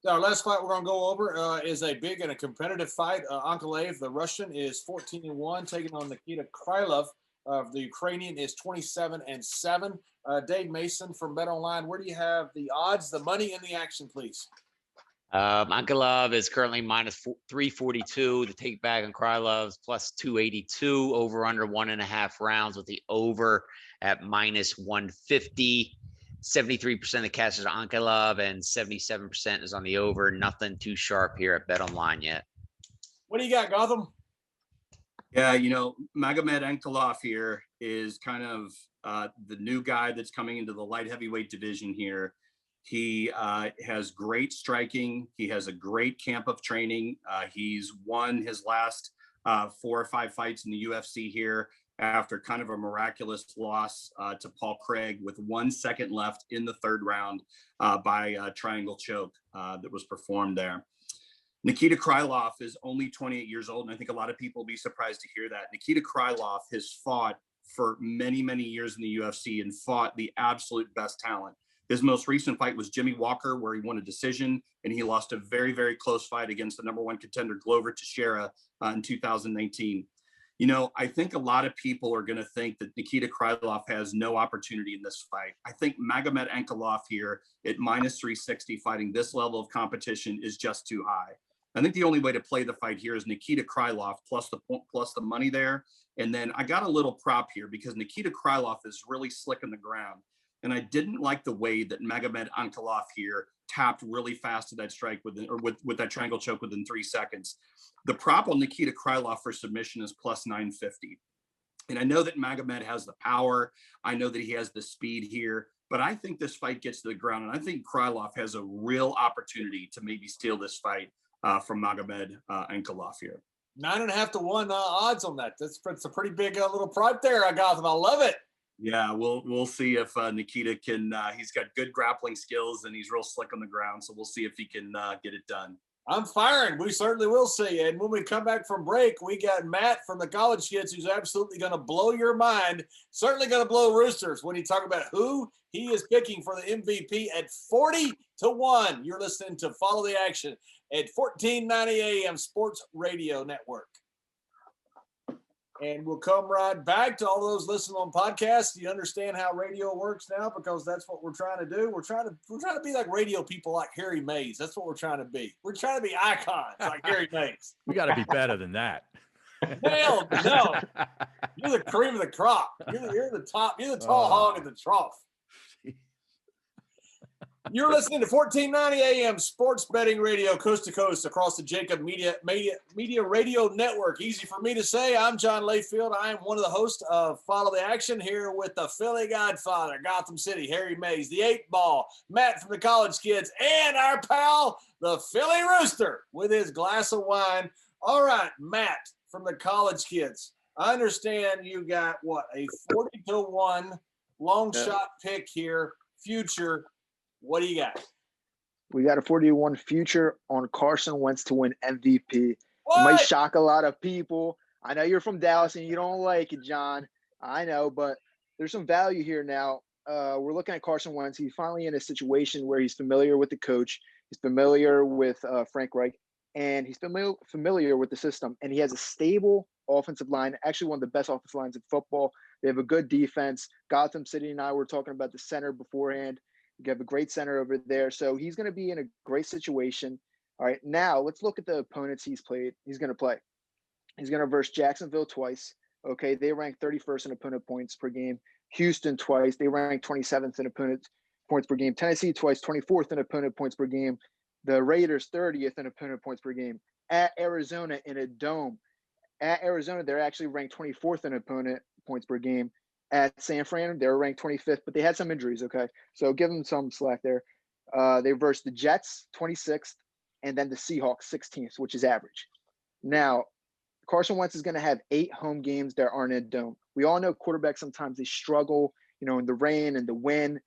Speaker 1: Our last fight we're going to go over is a big and a competitive fight. Ankalaev, the Russian, is 14-1, taking on Nikita Krylov. The Ukrainian is 27-7. Dave Mason from Bet Online. Where do you have the odds, the money, and the action, please?
Speaker 3: Ankalaev is currently minus 342. The take back on Krylov's plus 282. Over under 1.5 rounds with the over at minus 150. 73% of the cash is on Ankalaev and 77% is on the over. Nothing too sharp here at Bet Online yet.
Speaker 1: What do you got, Gotham?
Speaker 6: Yeah, you know, Magomed Ankalaev here is kind of the new guy that's coming into the light heavyweight division here. He has great striking. He has a great camp of training. He's won his last 4 or 5 fights in the UFC here after kind of a miraculous loss to Paul Craig with 1 second left in the 3rd round by a triangle choke that was performed there. Nikita Krylov is only 28 years old, and I think a lot of people will be surprised to hear that. Nikita Krylov has fought for many, many years in the UFC and fought the absolute best talent. His most recent fight was Jimmy Walker, where he won a decision, and he lost a very, very close fight against the #1 contender, Glover Teixeira, in 2019. You know, I think a lot of people are going to think that Nikita Krylov has no opportunity in this fight. I think Magomed Ankalaev here at minus 360 fighting this level of competition is just too high. I think the only way to play the fight here is Nikita Krylov plus the money there. And then I got a little prop here because Nikita Krylov is really slick in the ground. And I didn't like the way that Magomed Ankalaev here tapped really fast to that strike with that triangle choke within 3 seconds. The prop on Nikita Krylov for submission is plus 950. And I know that Magomed has the power. I know that he has the speed here, but I think this fight gets to the ground. And I think Krylov has a real opportunity to maybe steal this fight from Magomed and Krylov here.
Speaker 1: 9.5 to 1 odds on that. That's a pretty big little prop there. I got them. I love it.
Speaker 6: Yeah, we'll see if Nikita can. He's got good grappling skills and he's real slick on the ground. So we'll see if he can get it done.
Speaker 1: I'm firing. We certainly will see. And when we come back from break, we got Matt from the College Kids who's absolutely going to blow your mind. Certainly going to blow Roosters when he talk about who he is picking for the MVP at 40 to 1. You're listening to Follow the Action at 1490 AM Sports Radio Network. And we'll come right back to all those listening on podcasts. You understand how radio works now, because that's what we're trying to do. We're trying to be like radio people like Harry Mays. That's what we're trying to be. We're trying to be icons like Harry Mays.
Speaker 4: We got to be better than that.
Speaker 1: Hell no. You're the cream of the crop. You're the top. You're the tall hog at the trough. You're listening to 1490 AM Sports Betting Radio, coast to coast across the Jacob Media Radio Network. Easy for me to say. I'm John Layfield. I am one of the hosts of Follow the Action here with the Philly Godfather, Gotham City, Harry Mays, the 8-Ball, Matt from the College Kids, and our pal, the Philly Rooster, with his glass of wine. All right, Matt from the College Kids. I understand you got, a 40 to 1 long shot pick here, future. What do you got?
Speaker 7: We got a 41 future on Carson Wentz to win MVP.
Speaker 1: What?
Speaker 7: It might shock a lot of people. I know you're from Dallas and you don't like it, John. I know, but there's some value here now. We're looking at Carson Wentz. He's finally in a situation where he's familiar with the coach. He's familiar with Frank Reich, and he's familiar with the system. And he has a stable offensive line, actually one of the best offensive lines in football. They have a good defense. Gotham City and I were talking about the center beforehand. You have a great center over there. So he's going to be in a great situation. All right, now let's look at the opponents he's going to play. He's going to verse Jacksonville twice. Okay, they rank 31st in opponent points per game. Houston twice. They rank 27th in opponent points per game. Tennessee twice, 24th in opponent points per game. The Raiders 30th in opponent points per game. At Arizona in a dome. At Arizona, they're actually ranked 24th in opponent points per game. At San Fran, they were ranked 25th, but they had some injuries, okay? So give them some slack there. They versed the Jets, 26th, and then the Seahawks, 16th, which is average. Now, Carson Wentz is going to have 8 home games that aren't in a dome. We all know quarterbacks sometimes they struggle, in the rain and the wind,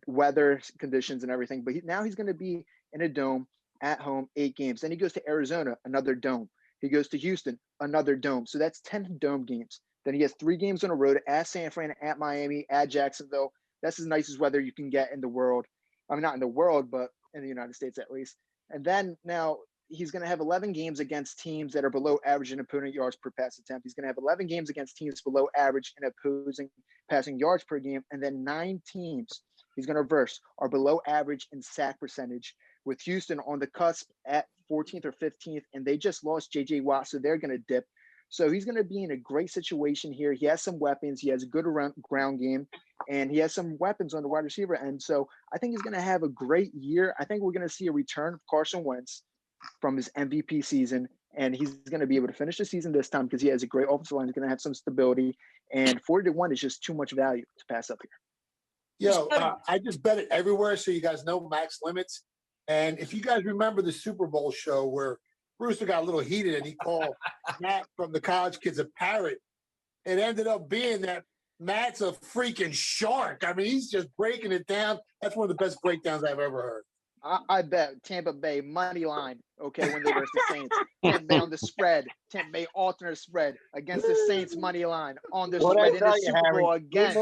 Speaker 7: weather conditions and everything. But now he's going to be in a dome at home, 8 games. Then he goes to Arizona, another dome. He goes to Houston, another dome. So that's 10 dome games. Then he has 3 games on the road at San Fran, at Miami, at Jacksonville. That's as nice as weather you can get in the world. I mean, not in the world, but in the United States at least. And then now he's going to have 11 games against teams that are below average in opponent yards per pass attempt. He's going to have 11 games against teams below average in opposing passing yards per game. And then 9 teams he's going to verse are below average in sack percentage, with Houston on the cusp at 14th or 15th. And they just lost J.J. Watt, so they're going to dip. So he's going to be in a great situation here. He has some weapons. He has a good ground game, and he has some weapons on the wide receiver end. So I think he's going to have a great year. I think we're going to see a return of Carson Wentz from his MVP season, and he's going to be able to finish the season this time because he has a great offensive line. He's going to have some stability, and 40 to 1 is just too much value to pass up here.
Speaker 2: I just bet it everywhere, so you guys know max limits. And if you guys remember the Super Bowl show where Brewster got a little heated and he called Matt from the College Kids a parrot, it ended up being that Matt's a freaking shark. I mean, he's just breaking it down. That's one of the best breakdowns I've ever heard.
Speaker 7: I bet Tampa Bay money line, okay, when they versus the Saints. Tampa Bay on the spread. Tampa Bay alternate spread against the Saints money line on the spread in the Super Bowl again.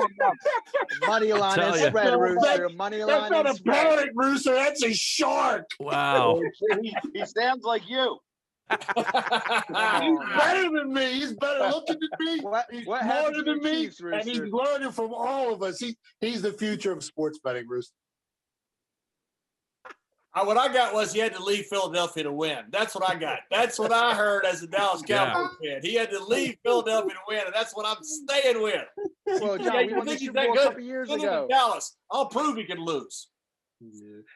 Speaker 7: Money line and spread, Rooster. Money line and spread.
Speaker 2: That's not a parrot, Rooster. That's a shark.
Speaker 4: Wow.
Speaker 5: He sounds like you.
Speaker 2: He's better than me. He's better looking than me. He's smarter than me,
Speaker 7: Chiefs,
Speaker 2: and he's learning from all of us. He's the future of sports betting, Rooster.
Speaker 1: What I got was he had to leave Philadelphia to win. That's what I got. That's what I heard as a Dallas Cowboys fan. He had to leave Philadelphia to win, and that's what I'm staying with.
Speaker 7: Well, John, we won the Super Bowl a couple years ago.
Speaker 1: Dallas, I'll prove he can lose.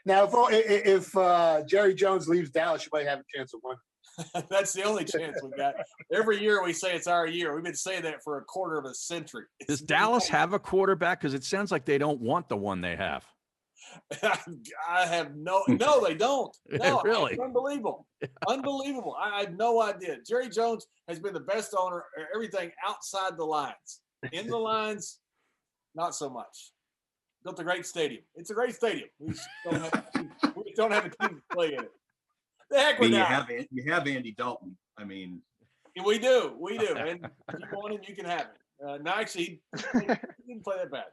Speaker 2: Now, if Jerry Jones leaves Dallas, you might have a chance of winning.
Speaker 1: That's the only chance we got. Every year we say it's our year. We've been saying that for a quarter of a century.
Speaker 4: Does Dallas have a quarterback? Because it sounds like they don't want the one they have.
Speaker 1: I have no, they don't. No,
Speaker 4: Really?
Speaker 1: it's unbelievable. Unbelievable. I had no idea. Jerry Jones has been the best owner, everything outside the lines. In the lines, not so much. Built a great stadium. It's a great stadium. We just don't have a team to play in it. The heck with that.
Speaker 6: You have Andy Dalton. I mean,
Speaker 1: we do. And if you want him, you can have him. No, actually, he didn't play that bad.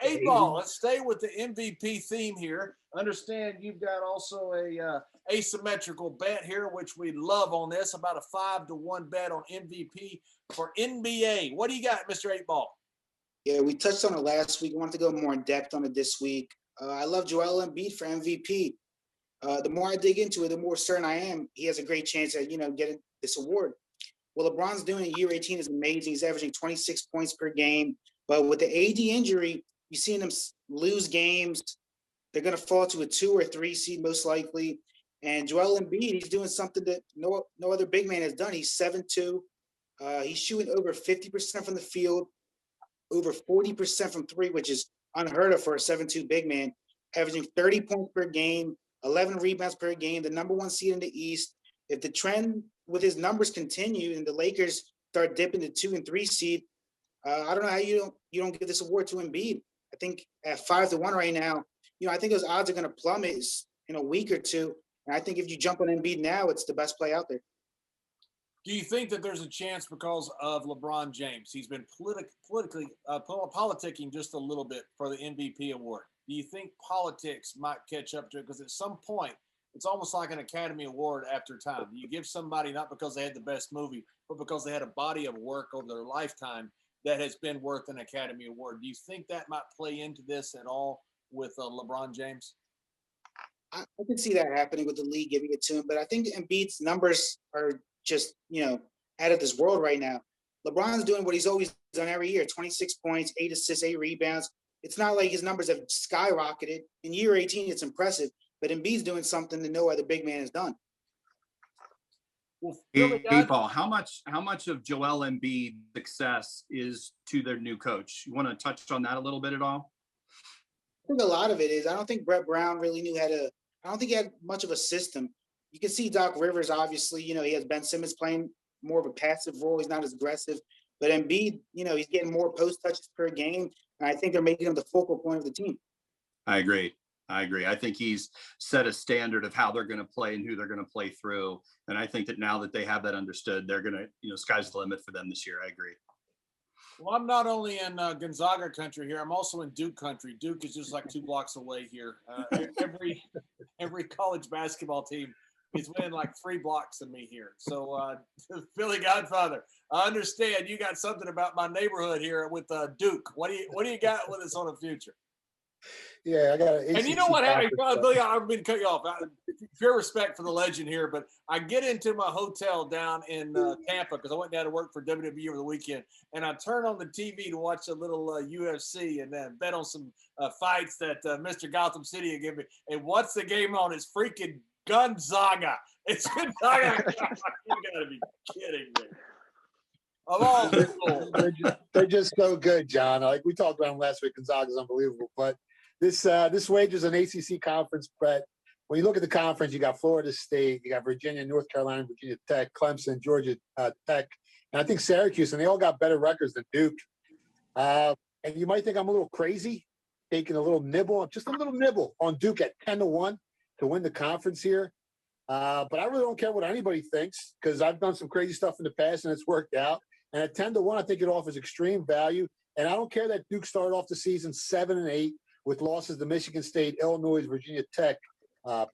Speaker 1: 8 Ball. Let's stay with the MVP theme here. Understand you've got also a asymmetrical bet here, which we love on this. About a 5-1 bet on MVP for NBA. What do you got, Mr. 8 Ball?
Speaker 8: Yeah, we touched on it last week. I wanted to go more in depth on it this week. I love Joel Embiid for MVP. The more I dig into it, the more certain I am he has a great chance at, getting this award. What LeBron's doing in year 18 is amazing. He's averaging 26 points per game. But with the AD injury, you've seen them lose games. They're going to fall to a 2 or 3 seed most likely. And Joel Embiid, he's doing something that no other big man has done. He's 7'2". He's shooting over 50% from the field, over 40% from 3, which is unheard of for a 7'2" big man, averaging 30 points per game, 11 rebounds per game, the number 1 seed in the East. If the trend with his numbers continue and the Lakers start dipping to 2 and 3 seed, I don't know how you don't give this award to Embiid. I think at 5-1 right now, I think those odds are going to plummet in a week or two. And I think if you jump on Embiid now, it's the best play out there.
Speaker 1: Do you think that there's a chance because of LeBron James? He's been politicking just a little bit for the MVP award. Do you think politics might catch up to it? Because at some point, it's almost like an Academy Award after time. You give somebody not because they had the best movie, but because they had a body of work over their lifetime that has been worth an Academy Award. Do you think that might play into this at all with LeBron James?
Speaker 8: I can see that happening with the league giving it to him, but I think Embiid's numbers are just, out of this world right now. LeBron's doing what he's always done every year, 26 points, 8 assists, 8 rebounds. It's not like his numbers have skyrocketed. In year 18, it's impressive, but Embiid's doing something that no other big man has done.
Speaker 1: Well,
Speaker 6: Ball, how much of Joel Embiid's success is to their new coach? You want to touch on that a little bit at all?
Speaker 8: I think a lot of it is, I don't think Brett Brown really knew I don't think he had much of a system. You can see Doc Rivers, obviously, he has Ben Simmons playing more of a passive role. He's not as aggressive. But Embiid, he's getting more post touches per game. And I think they're making him the focal point of the team.
Speaker 6: I agree. I think he's set a standard of how they're going to play and who they're going to play through. And I think that now that they have that understood, they're going to, sky's the limit for them this year. I agree.
Speaker 1: Well, I'm not only in Gonzaga country here, I'm also in Duke country. Duke is just like 2 blocks away here. Every college basketball team is within like 3 blocks of me here. So, Philly Godfather, I understand you got something about my neighborhood here with Duke. What do you got with us on the future?
Speaker 2: Yeah, I got an
Speaker 1: And you know what happened, Billy? I've been cut you off. Pure respect for the legend here, but I get into my hotel down in Tampa because I went down to work for WWE over the weekend, and I turn on the TV to watch a little UFC and then bet on some fights that Mr. Gotham City will give me. And what's the game on? It's freaking Gonzaga. It's Gonzaga. You gotta be kidding me. Of all people,
Speaker 2: they're just so good, John. Like we talked about them last week, Gonzaga's unbelievable, but this wagers an ACC conference bet. When you look at the conference, you got Florida State, you got Virginia, North Carolina, Virginia Tech, Clemson, Georgia Tech, and I think Syracuse, and they all got better records than Duke. And you might think I'm a little crazy, taking a little nibble on Duke at 10-1 to win the conference here. But I really don't care what anybody thinks because I've done some crazy stuff in the past and it's worked out. And at 10-1, I think it offers extreme value. And I don't care that Duke started off the season 7-8 with losses to Michigan State, Illinois, Virginia Tech,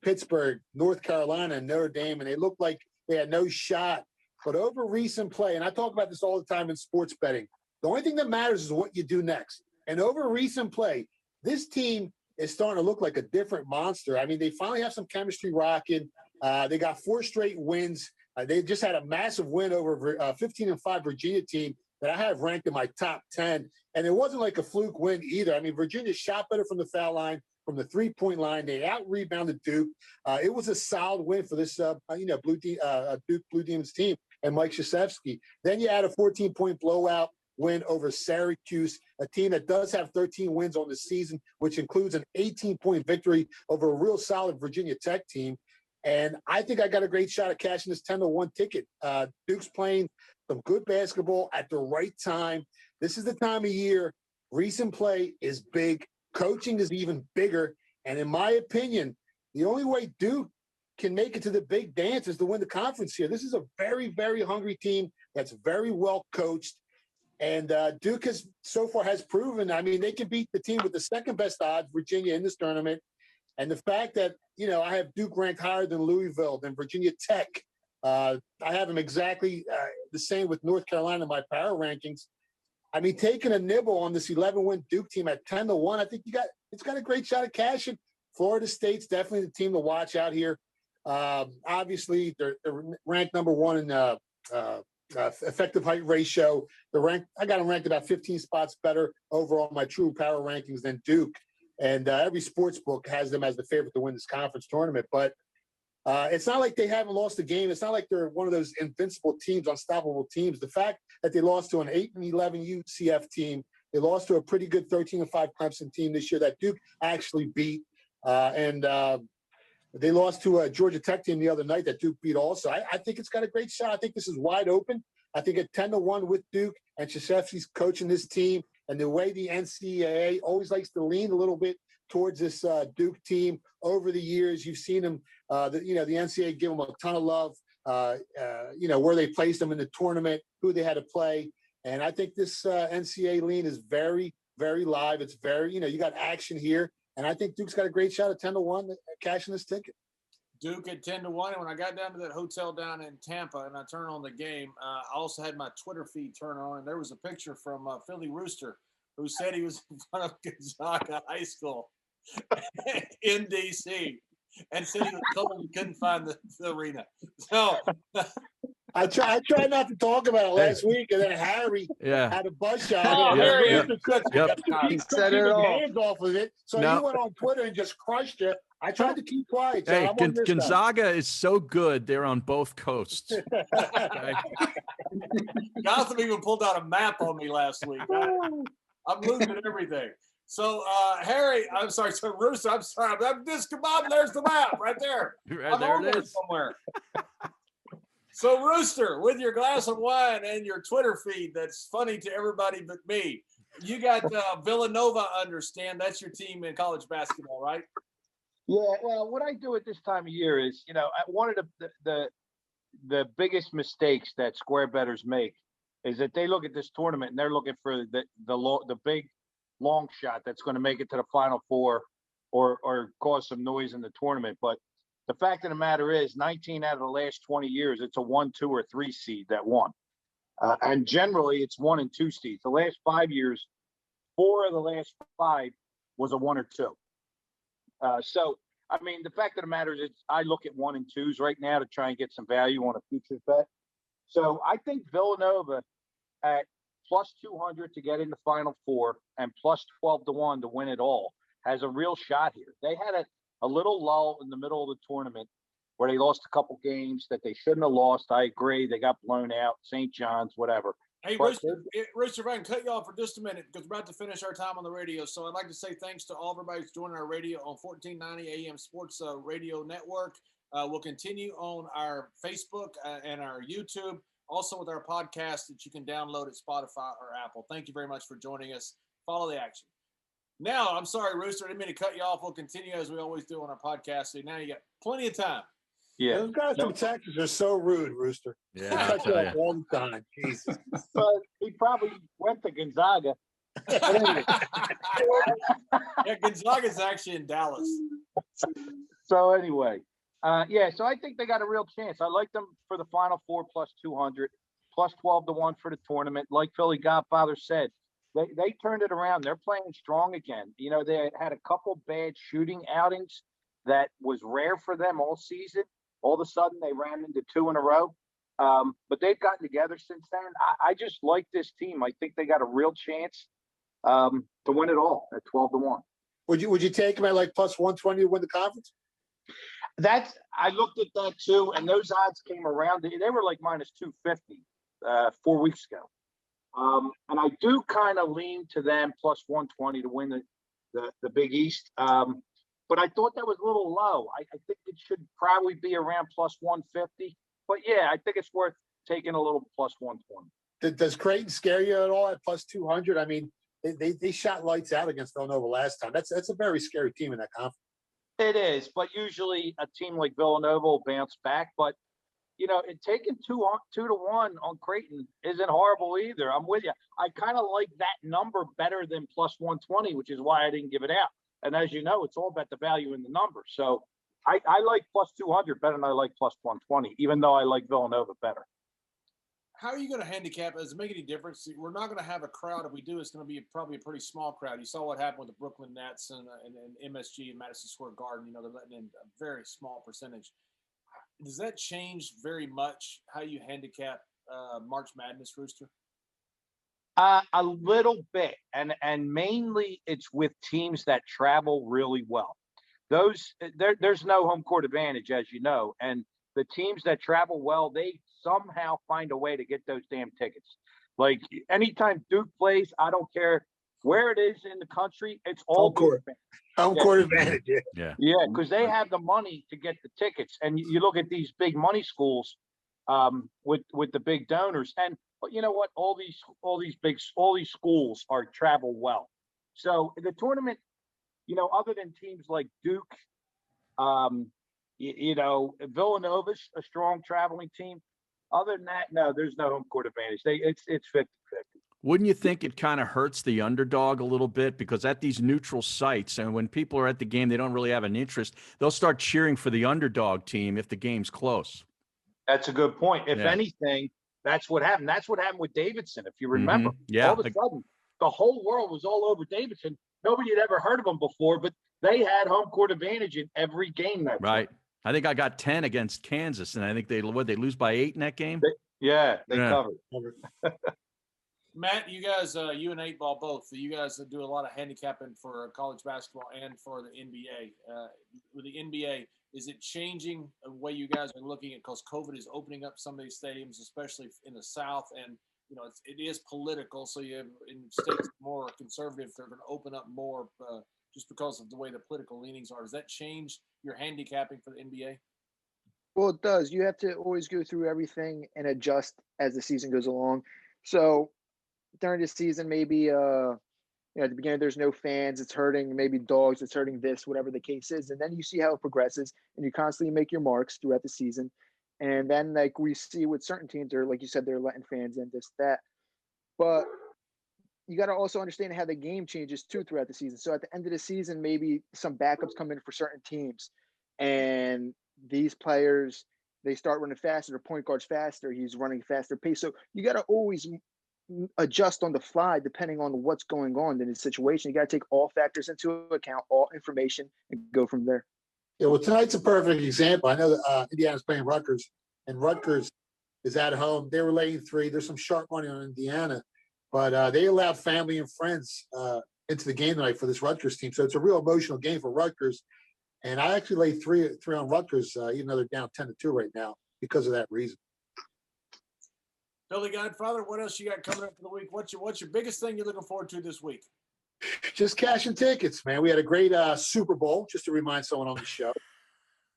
Speaker 2: Pittsburgh, North Carolina, and Notre Dame, and they looked like they had no shot. But over recent play, and I talk about this all the time in sports betting, the only thing that matters is what you do next. And over recent play, this team is starting to look like a different monster. I mean, they finally have some chemistry rocking. They got 4 straight wins. They just had a massive win over a 15-5 Virginia team that I have ranked in my top 10. And it wasn't like a fluke win either. I mean, Virginia shot better from the foul line, from the 3-point line. They out-rebounded Duke. It was a solid win for this, Duke Blue Demons team and Mike Krzyzewski. Then you add a 14-point blowout win over Syracuse, a team that does have 13 wins on the season, which includes an 18-point victory over a real solid Virginia Tech team. And I think I got a great shot at cashing this 10-1 ticket. Duke's playing some good basketball at the right time. This is the time of year. Recent play is big. Coaching is even bigger. And in my opinion, the only way Duke can make it to the big dance is to win the conference here. This is a very, very hungry team that's very well coached. And Duke has so far has proven, I mean, they can beat the team with the second best odds, Virginia, in this tournament. And the fact that, I have Duke ranked higher than Louisville, than Virginia Tech. I have them exactly the same with North Carolina in my power rankings. I mean, taking a nibble on this 11-win Duke team at 10-1, I think it's got a great shot at cashing. Florida State's definitely the team to watch out here. Obviously, they're ranked number one in effective height ratio. I got them ranked about 15 spots better overall in my true power rankings than Duke. And every sports book has them as the favorite to win this conference tournament. But it's not like they haven't lost a game. It's not like they're one of those invincible teams, unstoppable teams. The fact that they lost to an 8-11 UCF team, they lost to a pretty good 13-5 Clemson team this year that Duke actually beat. And they lost to a Georgia Tech team the other night that Duke beat also. I think it's got a great shot. I think this is wide open. I think at 10-1 with Duke and Krzyzewski's coaching this team, and the way the NCAA always likes to lean a little bit towards this Duke team over the years. You've seen them, the NCAA give them a ton of love, where they placed them in the tournament, who they had to play. And I think this NCAA lean is very, very live. It's very, you got action here. And I think Duke's got a great shot at 10-1 cashing this ticket.
Speaker 1: Duke at 10-1. And when I got down to that hotel down in Tampa and I turned on the game, I also had my Twitter feed turned on, and there was a picture from Philly Rooster who said he was in front of Gonzaga High School in D.C. and said he was told he couldn't find the arena. So
Speaker 2: I tried not to talk about it last week, and then Harry had a buzz shot.
Speaker 1: Oh, Harry,
Speaker 2: he set it hands off of it. So he went on Twitter and just crushed it. I tried to keep quiet.
Speaker 4: Hey, Gonzaga is so good. They're on both coasts. Okay?
Speaker 1: Gotham even pulled out a map on me last week. I'm losing everything. So, Harry, I'm sorry. So, Rooster, I'm sorry. I'm discombobulated. There's the map right there.
Speaker 4: Right, there it is.
Speaker 1: Somewhere. So, Rooster, with your glass of wine and your Twitter feed that's funny to everybody but me, you got Villanova, understand. That's your team in college basketball, right?
Speaker 5: Yeah, well, what I do at this time of year is, one of the biggest mistakes that square bettors make is that they look at this tournament and they're looking for the big long shot that's going to make it to the Final Four or cause some noise in the tournament. But the fact of the matter is 19 out of the last 20 years, it's a 1, 2, or 3 seed that won. And generally, it's 1 and 2 seeds. The last 5 years, 4 of the last 5 was a 1 or 2. So, I mean, the fact of the matter is I look at 1 and 2s right now to try and get some value on a futures bet. So I think Villanova at plus 200 to get in the Final Four and plus 12-1 to win it all has a real shot here. They had a little lull in the middle of the tournament where they lost a couple games that they shouldn't have lost. I agree. They got blown out, St. John's, whatever.
Speaker 1: Hey, Rooster, if I can cut you off for just a minute because we're about to finish our time on the radio. So I'd like to say thanks to all everybody who's joining our radio on 1490 AM Sports Radio Network. We'll continue on our Facebook and our YouTube, also with our podcast that you can download at Spotify or Apple. Thank you very much for joining us. Follow the action. Now, I'm sorry, Rooster, I didn't mean to cut you off. We'll continue as we always do on our podcast. So now you got plenty of time.
Speaker 2: Yeah, those guys from Texas are so rude, Rooster.
Speaker 4: Yeah,
Speaker 2: I cut you off all the time. Jesus.
Speaker 5: But he probably went to Gonzaga.
Speaker 1: Yeah, Gonzaga's actually in Dallas.
Speaker 5: So anyway, so I think they got a real chance. I like them for the Final Four plus 200, plus 12-1 for the tournament. Like Philly Godfather said, they turned it around. They're playing strong again. They had a couple bad shooting outings that was rare for them all season. All of a sudden, they ran into 2 in a row. But they've gotten together since then. I just like this team. I think they got a real chance to win it all at 12-1.
Speaker 2: Would you take him at like plus 120 to win the conference?
Speaker 5: I looked at that too, and those odds came around. They were like minus 250 4 weeks ago. And I do kind of lean to them plus 120 to win the Big East. But I thought that was a little low. I think it should probably be around plus 150. But yeah, I think it's worth taking a little plus 120.
Speaker 2: Does Creighton scare you at all at plus 200? I mean, they shot lights out against Villanova last time. That's a very scary team in that conference.
Speaker 5: It is, but usually a team like Villanova will bounce back. But taking 2-1 on Creighton isn't horrible either. I'm with you. I kind of like that number better than plus 120, which is why I didn't give it out. And as you know, it's all about the value in the number. So I like plus 200 better than I like plus 120, even though I like Villanova better.
Speaker 1: How are you going to handicap? Does it make any difference? We're not going to have a crowd. If we do, it's going to be probably a pretty small crowd. You saw what happened with the Brooklyn Nets and MSG and Madison Square Garden. They're letting in a very small percentage. Does that change very much how you handicap March Madness, Rooster?
Speaker 5: A little bit, and mainly it's with teams that travel really well. There's no home court advantage, as you know, and the teams that travel well, they somehow find a way to get those damn tickets. Like anytime Duke plays, I don't care where it is in the country, it's all
Speaker 2: home court advantage.
Speaker 5: Yeah, because they have the money to get the tickets, and you look at these big money schools with the big donors, and but you know what? All these schools are travel well. So the tournament, other than teams like Duke, Villanova's a strong traveling team. Other than that, no, there's no home court advantage. It's 50-50.
Speaker 4: Wouldn't you think it kind of hurts the underdog a little bit? Because at these neutral sites, and when people are at the game, they don't really have an interest. They'll start cheering for the underdog team if the game's close.
Speaker 5: That's a good point. If anything, that's what happened. That's what happened with Davidson, if you remember.
Speaker 4: Yeah.
Speaker 5: All of a sudden, the whole world was all over Davidson. Nobody had ever heard of them before, but they had home court advantage in every game that
Speaker 4: right. I think I got 10 against Kansas, and I think they lose by 8 in that game.
Speaker 5: They covered.
Speaker 1: Matt, you guys, you and 8 Ball both, you guys do a lot of handicapping for college basketball and for the NBA. With the NBA, is it changing the way you guys are looking at, because COVID is opening up some of these stadiums, especially in the South, and it is political. So you have in states more conservative, they're going to open up more just because of the way the political leanings are. Does that change your handicapping for the NBA?
Speaker 7: Well, it does. You have to always go through everything and adjust as the season goes along. So during the season, maybe at the beginning there's no fans, it's hurting, maybe dogs, it's hurting this, whatever the case is. And then you see how it progresses, and you constantly make your marks throughout the season. And then like we see with certain teams, they're like you said, they're letting fans in, this, that. But you got to also understand how the game changes too throughout the season. So at the end of the season, maybe some backups come in for certain teams, and these players, they start running faster. Their point guard's faster. He's running faster pace. So you got to always adjust on the fly depending on what's going on in the situation. You got to take all factors into account, all information, and go from there.
Speaker 2: Yeah, well, tonight's a perfect example. I know that Indiana's playing Rutgers, and Rutgers is at home. They were laying 3. There's some sharp money on Indiana, but they allowed family and friends into the game tonight for this Rutgers team. So it's a real emotional game for Rutgers. And I actually laid 3 on Rutgers, even though they're down 10-2 right now, because of that reason.
Speaker 1: Billy Godfather, what else you got coming up for the week? What's your biggest thing you're looking forward to this week?
Speaker 2: Just cashing tickets, man. We had a great Super Bowl, just to remind someone on the show.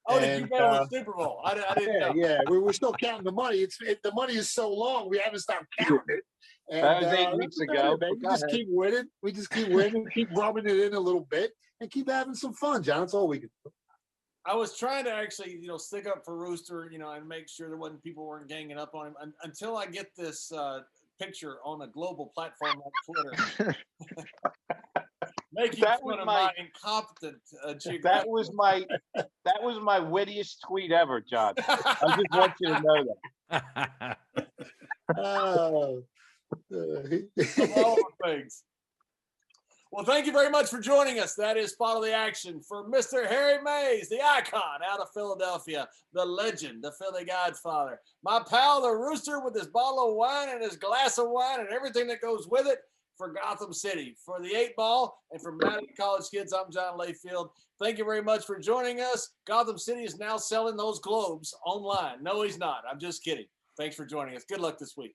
Speaker 1: Oh, did you bet on the Super Bowl? I didn't know.
Speaker 2: Yeah, we're still counting the money. The money is so long, we haven't stopped counting it. And,
Speaker 5: that was 8 weeks ago.
Speaker 2: We just keep winning. We just keep winning, keep rubbing it in a little bit, and keep having some fun, John. That's all we can do.
Speaker 1: I was trying to actually, stick up for Rooster, and make sure there people weren't ganging up on him until I get this picture on a global platform like Twitter. Making fun of my incompetent
Speaker 5: that was my wittiest tweet ever, John. I just want you to know that.
Speaker 1: Of all the things. Well, thank you very much for joining us. That is Follow the Action for Mr. Harry Mays, the icon out of Philadelphia, the legend, the Philly Godfather. My pal, the Rooster, with his bottle of wine and his glass of wine and everything that goes with it. for Gotham City. For the 8 Ball and for Madden College Kids, I'm John Layfield. Thank you very much for joining us. Gotham City is now selling those globes online. No, he's not. I'm just kidding. Thanks for joining us. Good luck this week.